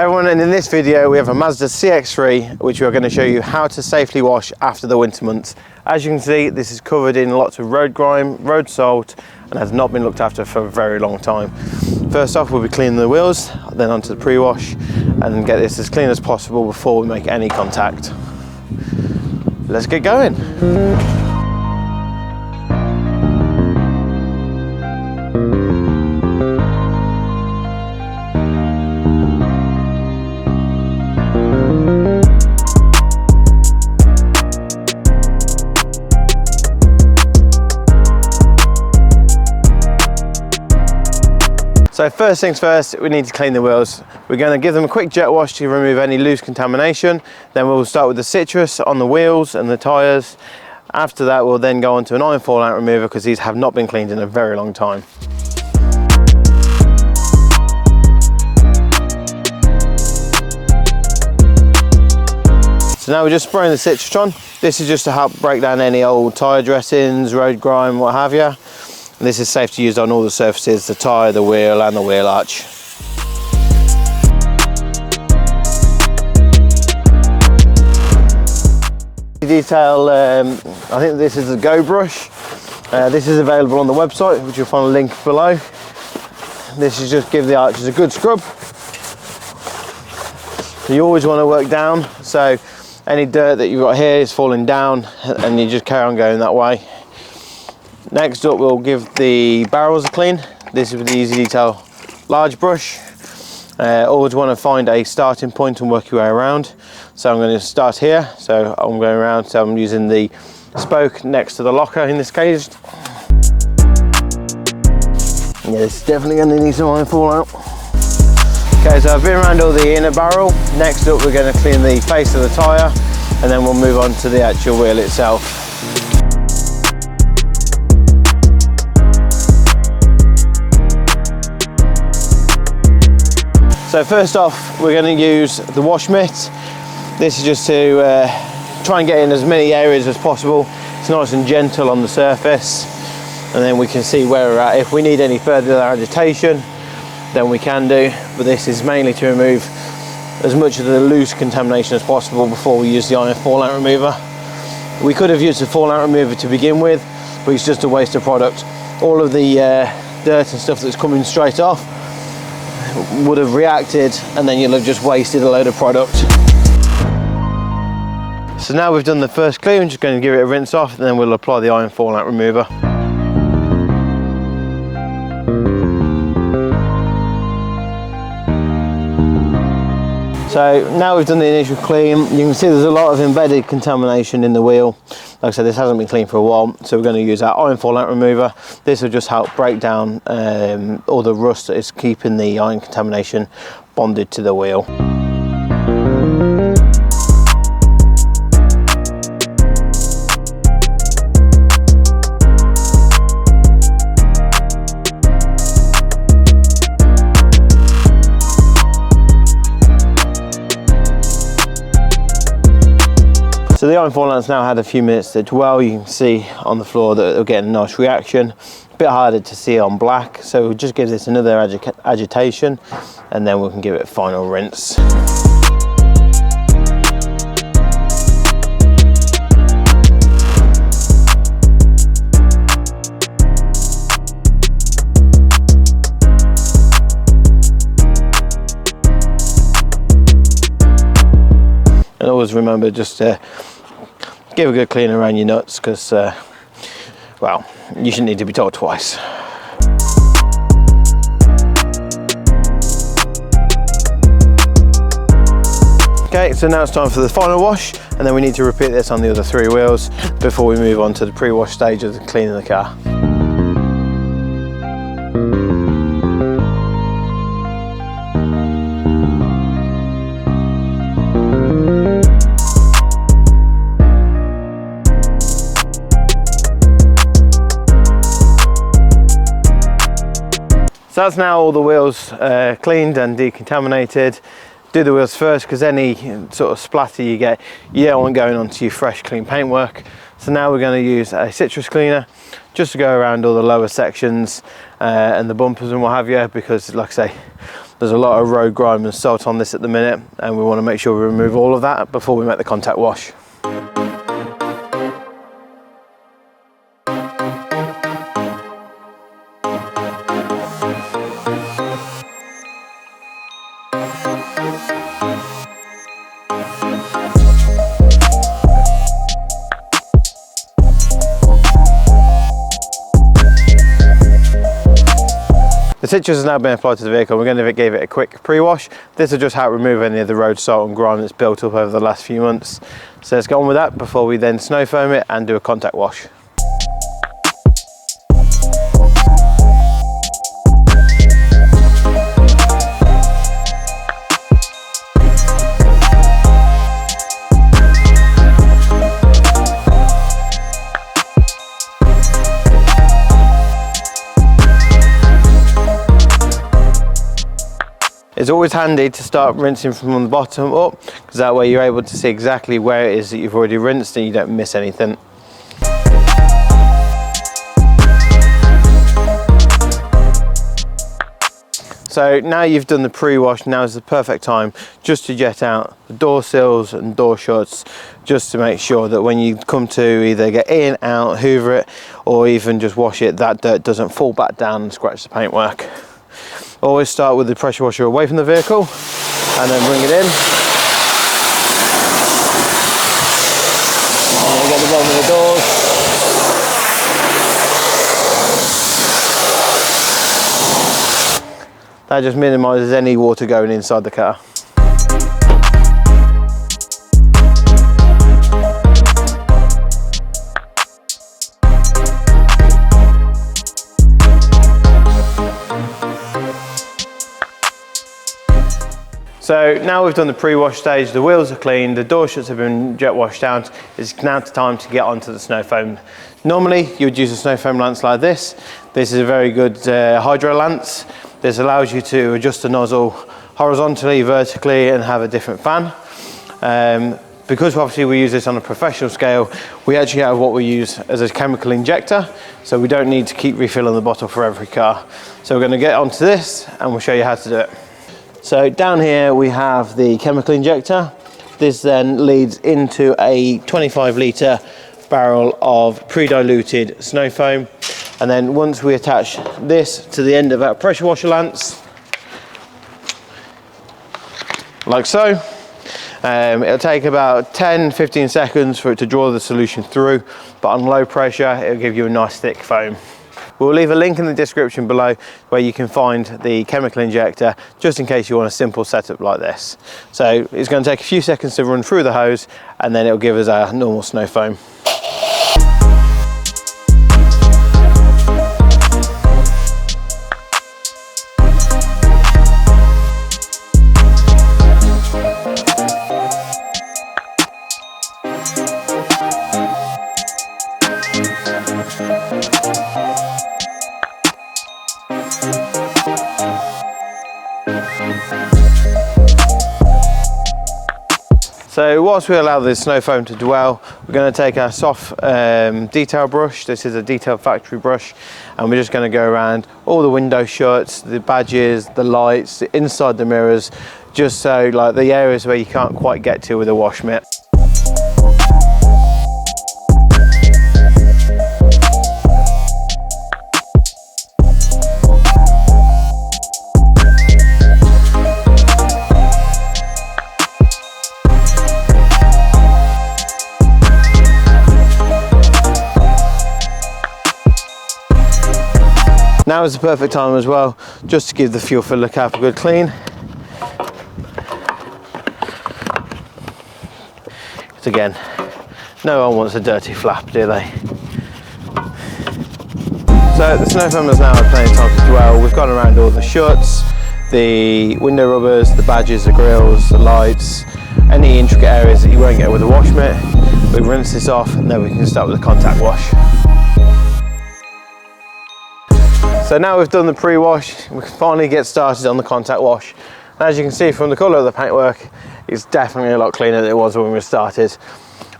Everyone, and in this video we have a Mazda CX-3 which we are going to show you how to safely wash after the winter months. As you can see, this is covered in lots of road grime, road salt, and has not been looked after for a very long time. First off, we'll be cleaning the wheels, then onto the pre-wash, and get this as clean as possible before we make any contact. Let's get going. So first things first, we need to clean the wheels. We're going to give them a quick jet wash to remove any loose contamination. Then we'll start with the citrus on the wheels and the tyres. After that, we'll then go on to an iron fallout remover because these have not been cleaned in a very long time. So now we're just spraying the citrus on. This is just to help break down any old tyre dressings, road grime, what have you. This is safe to use on all the surfaces, the tyre, the wheel and the wheel arch. Detail, I think this is a Go brush. This is available on the website, which you'll find a link below. This is just give the arches a good scrub. You always want to work down, so any dirt that you've got here is falling down and you just carry on going that way. Next up, we'll give the barrels a clean. This is with the Easy Detail large brush. Always want to find a starting point and work your way around. So I'm going to start here. So I'm going around, so I'm using the spoke next to the locker in this case. Yeah, this is definitely going to need some iron fallout. Okay, so I've been around all the inner barrel. Next up, we're going to clean the face of the tyre, and then we'll move on to the actual wheel itself. So first off, we're going to use the wash mitt. This is just to try and get in as many areas as possible. It's nice and gentle on the surface, and then we can see where we're at. If we need any further agitation, then we can do, but this is mainly to remove as much of the loose contamination as possible before we use the iron fallout remover. We could have used the fallout remover to begin with, but it's just a waste of product. All of the dirt and stuff that's coming straight off would have reacted, and then you'll have just wasted a load of product. So now we've done the first clean, I'm just going to give it a rinse off, and then we'll apply the iron fallout remover. So now we've done the initial clean, you can see there's a lot of embedded contamination in the wheel. Like I said, this hasn't been cleaned for a while, so we're going to use our iron fallout remover. This will just help break down all the rust that is keeping the iron contamination bonded to the wheel. So the iron fallout's now had a few minutes to dwell. You can see on the floor that it'll get a nice reaction. A bit harder to see on black, so we'll just give this another agitation, and then we can give it a final rinse. And always remember just to give a good clean around your nuts, because, well, you shouldn't need to be told twice. Okay, so now it's time for the final wash, and then we need to repeat this on the other three wheels before we move on to the pre-wash stage of cleaning the car. So that's now all the wheels cleaned and decontaminated. Do the wheels first, because any sort of splatter you get, you don't want going onto your fresh clean paintwork. So now we're going to use a citrus cleaner just to go around all the lower sections and the bumpers and what have you, because like I say, There's a lot of road grime and salt on this at the minute, and we want to make sure we remove all of that before we make the contact wash. The citrus has now been applied to the vehicle. We're going to give it a quick pre-wash. This will just help remove any of the road salt and grime that's built up over the last few months. So let's get on with that before we then snow foam it and do a contact wash. It's always handy to start rinsing from the bottom up, because that way you're able to see exactly where it is that you've already rinsed and you don't miss anything. So now you've done the pre-wash, now is the perfect time just to jet out the door sills and door shuts, just to make sure that when you come to either get in, out, hoover it, or even just wash it, that dirt doesn't fall back down and scratch the paintwork. Always start with the pressure washer away from the vehicle and then bring it in. And then get the bottom of the doors. That just minimises any water going inside the car. So now we've done the pre-wash stage, the wheels are clean, the door shuts have been jet washed out. It's now time to get onto the snow foam. Normally you would use a snow foam lance like this. This is a very good hydro lance. This allows you to adjust the nozzle horizontally, vertically, and have a different fan. Because obviously we use this on a professional scale, we actually have what we use as a chemical injector, so we don't need to keep refilling the bottle for every car. So we're going to get onto this and we'll show you how to do it. So down here we have the chemical injector. This then leads into a 25 litre barrel of pre-diluted snow foam. And then once we attach this to the end of our pressure washer lance, like so, it'll take about 10-15 seconds for it to draw the solution through, but on low pressure it'll give you a nice thick foam. We'll leave a link in the description below where you can find the chemical injector, just in case you want a simple setup like this. So it's going to take a few seconds to run through the hose, and then it'll give us our normal snow foam. So whilst we allow the snow foam to dwell, we're going to take our soft detail brush. This is a detailed factory brush, and we're just going to go around all the window shuts, the badges, the lights, inside the mirrors, just so like the areas where you can't quite get to with a wash mitt. Now is the perfect time as well, just to give the fuel filler cap a good clean. Because again, no one wants a dirty flap, do they? So the snow foam has now had plenty of time to dwell. We've gone around all the shuts, the window rubbers, the badges, the grills, the lights, any intricate areas that you won't get with a wash mitt. We rinse this off and then we can start with the contact wash. So now we've done the pre-wash, we can finally get started on the contact wash. And as you can see from the colour of the paintwork, it's definitely a lot cleaner than it was when we started.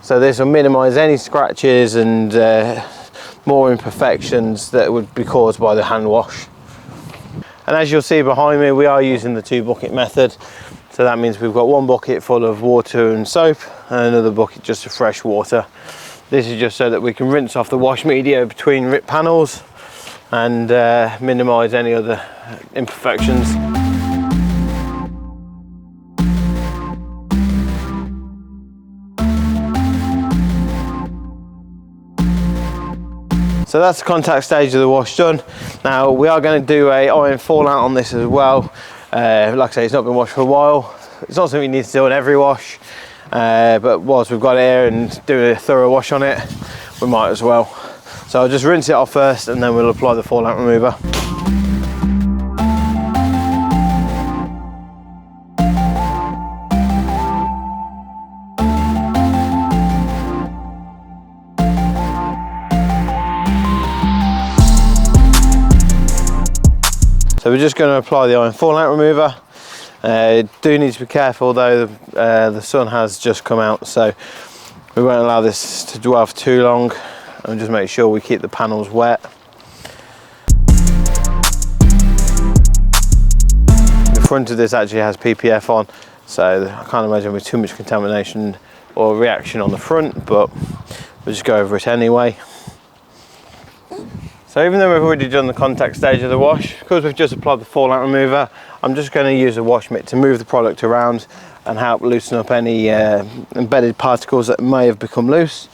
So this will minimise any scratches and more imperfections that would be caused by the hand wash. And as you'll see behind me, we are using the 2-bucket method. So that means we've got 1 bucket full of water and soap and another bucket just of fresh water. This is just so that we can rinse off the wash media between ripped panels and minimise any other imperfections. So that's the contact stage of the wash done. Now we are going to do a iron fallout on this as well. Like I say, it's not been washed for a while. It's not something you need to do on every wash, but whilst we've got it here and do a thorough wash on it, we might as well. So I'll just rinse it off first and then we'll apply the fallout remover. So we're just going to apply the iron fallout remover. Do need to be careful though, the sun has just come out, so we won't allow this to dwell for too long, and just make sure we keep the panels wet. The front of this actually has PPF on, so I can't imagine there'll be too much contamination or reaction on the front, but we'll just go over it anyway. So even though we've already done the contact stage of the wash, because we've just applied the fallout remover, I'm just going to use a wash mitt to move the product around and help loosen up any embedded particles that may have become loose.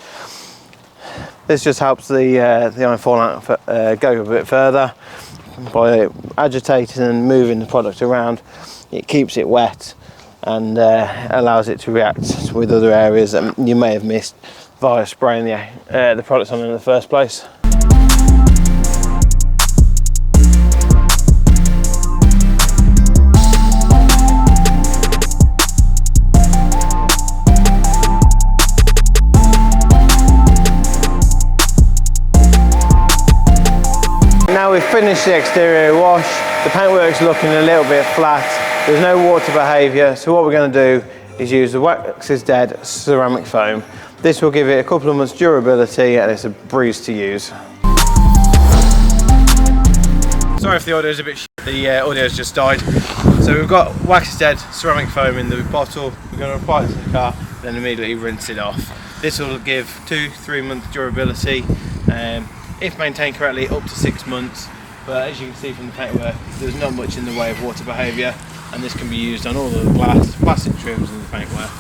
This just helps the iron fallout go a bit further. By agitating and moving the product around, it keeps it wet and allows it to react with other areas that you may have missed via spraying the product on in the first place. Now we've finished the exterior wash, the paintwork's looking a little bit flat, there's no water behaviour, so what we're going to do is use the Wax is Dead ceramic foam. This will give it a couple of months durability and it's a breeze to use. Sorry if the audio is a bit shit, the audio's just died. So we've got Wax is Dead ceramic foam in the bottle, we're going to apply it to the car, then immediately rinse it off. This will give 2-3 month durability. If maintained correctly, up to 6 months, but as you can see from the paintwork, there's not much in the way of water behaviour, and this can be used on all of the glass, plastic trims and the paintwork.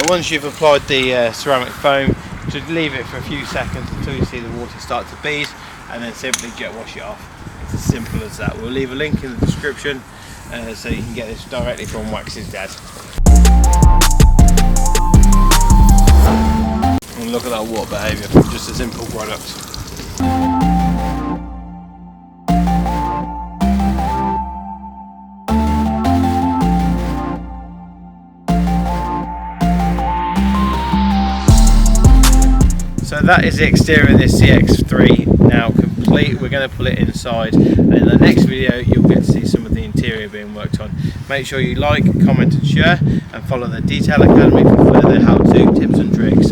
Once you've applied the ceramic foam, just leave it for a few seconds until you see the water start to bead, and then simply jet wash it off. It's as simple as that. We'll leave a link in the description so you can get this directly from Wax is Dead. And look at that water behaviour from just a simple product. So that is the exterior of this CX-3 now complete. We're going to pull it inside, and in the next video you'll get to see some of the interior being worked on. Make sure you like, comment and share, and follow the Detail Academy for further how-to tips and tricks.